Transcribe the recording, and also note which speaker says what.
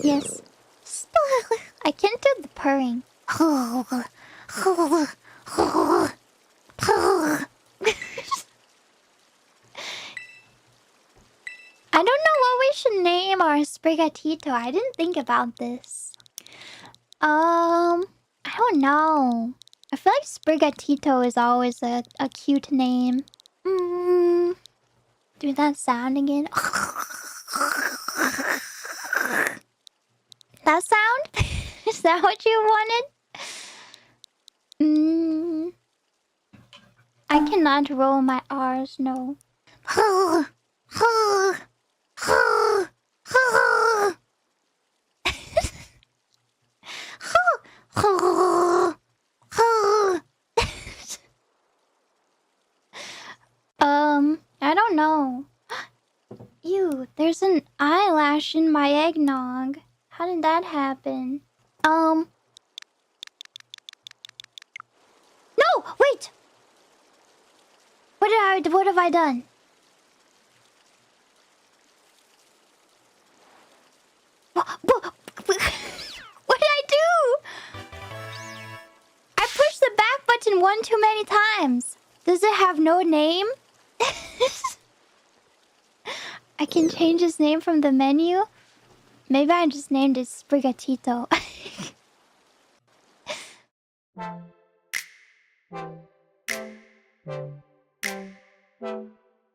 Speaker 1: Yes. I can't do the purring. I don't know what we should name our Sprigatito. I didn't think about this. I don't know. I feel like Sprigatito is always a cute name. Do that sound again. That sound? Is that what you wanted? I cannot roll my R's, no. I don't know. Ew, there's an eyelash in my eggnog. How did that happen? No, wait! What have I done? What did I do? I pushed the back button one too many times. Does it have no name? I can change his name from the menu. Maybe I just named it Sprigatito.